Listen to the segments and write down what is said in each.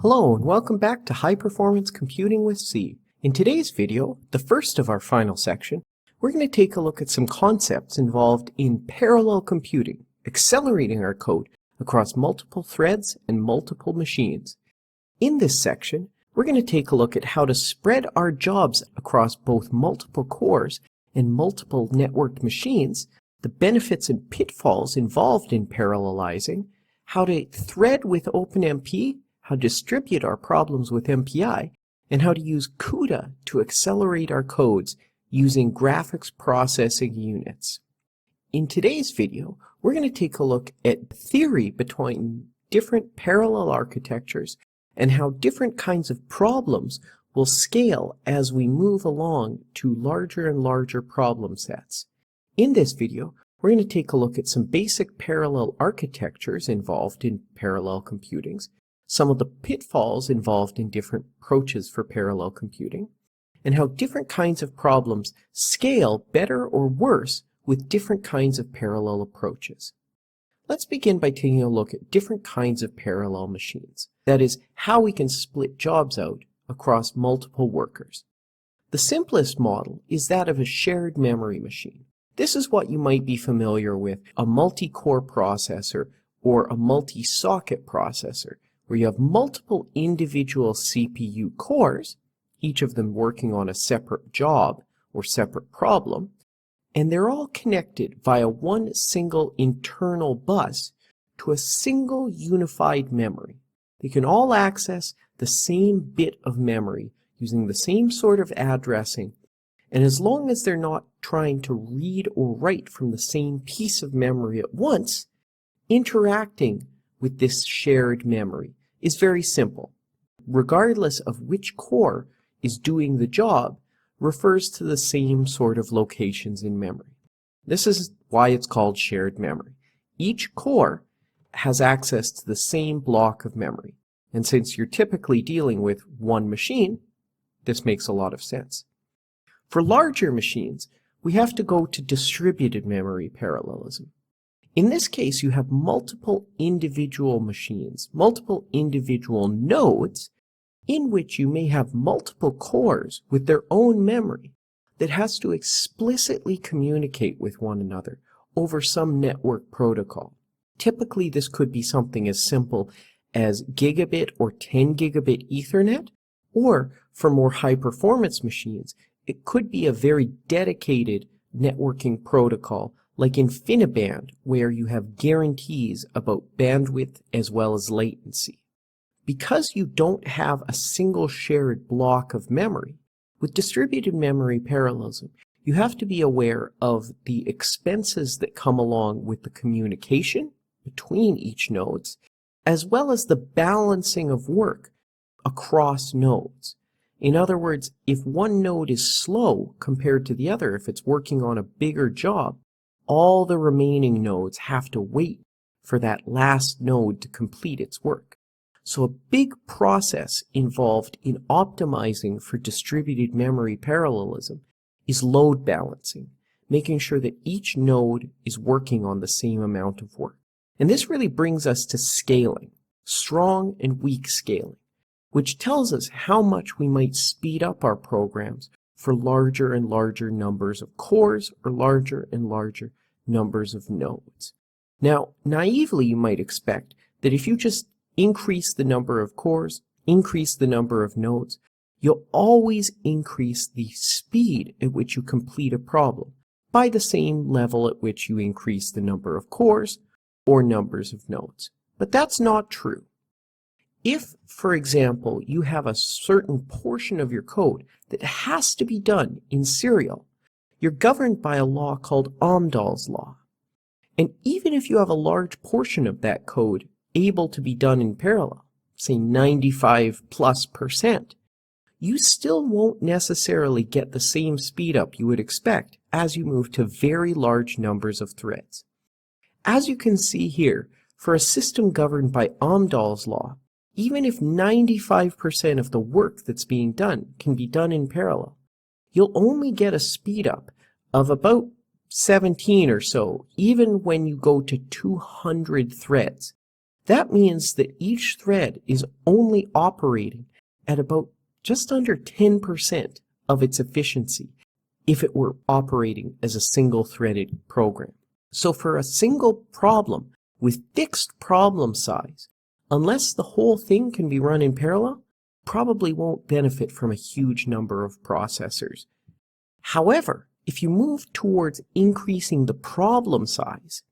Hello and welcome back to High Performance Computing with C. In today's video, the first of our final section, we're going to take a look at some concepts involved in parallel computing, accelerating our code across multiple threads and multiple machines. In this section, we're going to take a look at how to spread our jobs across both multiple cores and multiple networked machines, the benefits and pitfalls involved in parallelizing, how to thread with OpenMP, how to distribute our problems with MPI, and how to use CUDA to accelerate our codes using graphics processing units. In today's video, we're going to take a look at theory between different parallel architectures and how different kinds of problems will scale as we move along to larger and larger problem sets. In this video, we're going to take a look at some basic parallel architectures involved in parallel computings, some of the pitfalls involved in different approaches for parallel computing, and how different kinds of problems scale better or worse with different kinds of parallel approaches. Let's begin by taking a look at different kinds of parallel machines. That is, how we can split jobs out across multiple workers. The simplest model is that of a shared memory machine. This is what you might be familiar with a multi-core processor or a multi-socket processor, where you have multiple individual CPU cores, each of them working on a separate job or separate problem, and they're all connected via one single internal bus to a single unified memory. They can all access the same bit of memory using the same sort of addressing, and as long as they're not trying to read or write from the same piece of memory at once, interacting with this shared memory is very simple. Regardless of which core is doing the job, refers to the same sort of locations in memory. This is why it's called shared memory. Each core has access to the same block of memory, and since you're typically dealing with one machine, this makes a lot of sense. For larger machines, we have to go to distributed memory parallelism. In this case, you have multiple individual machines, multiple individual nodes, in which you may have multiple cores with their own memory that has to explicitly communicate with one another over some network protocol. Typically, this could be something as simple as gigabit or 10 gigabit Ethernet, or for more high-performance machines, it could be a very dedicated networking protocol like InfiniBand, where you have guarantees about bandwidth as well as latency. Because you don't have a single shared block of memory, with distributed memory parallelism, you have to be aware of the expenses that come along with the communication between each nodes, as well as the balancing of work across nodes. In other words, if one node is slow compared to the other, if it's working on a bigger job, all the remaining nodes have to wait for that last node to complete its work. So a big process involved in optimizing for distributed memory parallelism is load balancing, making sure that each node is working on the same amount of work. And this really brings us to scaling, strong and weak scaling, which tells us how much we might speed up our programs for larger and larger numbers of cores or larger and larger numbers of nodes. Now, naively, you might expect that if you just increase the number of cores, increase the number of nodes, you'll always increase the speed at which you complete a problem by the same level at which you increase the number of cores or numbers of nodes. But that's not true. If, for example, you have a certain portion of your code that has to be done in serial, you're governed by a law called Amdahl's law. And even if you have a large portion of that code able to be done in parallel, say 95+%, you still won't necessarily get the same speed up you would expect as you move to very large numbers of threads. As you can see here, for a system governed by Amdahl's law, even if 95% of the work that's being done can be done in parallel, you'll only get a speed up of about 17 or so, even when you go to 200 threads. That means that each thread is only operating at about just under 10% of its efficiency if it were operating as a single-threaded program. So for a single problem with fixed problem size, unless the whole thing can be run in parallel, probably won't benefit from a huge number of processors. However, if you move towards increasing the problem size,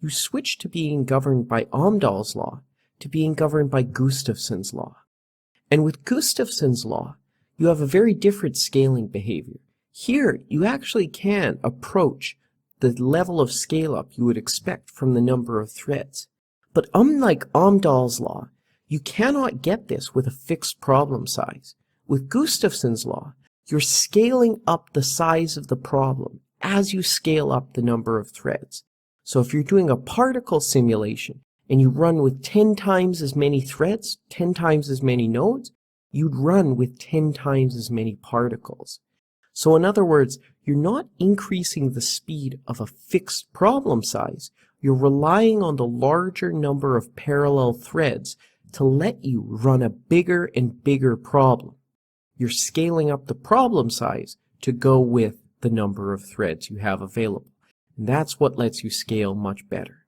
you switch to being governed by Amdahl's law to being governed by Gustafson's law. And with Gustafson's law, you have a very different scaling behavior. Here, you actually can approach the level of scale-up you would expect from the number of threads. But unlike Amdahl's law, you cannot get this with a fixed problem size. With Gustafson's law, you're scaling up the size of the problem as you scale up the number of threads. So if you're doing a particle simulation and you run with 10 times as many threads, 10 times as many nodes, you'd run with 10 times as many particles. So in other words, you're not increasing the speed of a fixed problem size. You're relying on the larger number of parallel threads to let you run a bigger and bigger problem. You're scaling up the problem size to go with the number of threads you have available. And that's what lets you scale much better.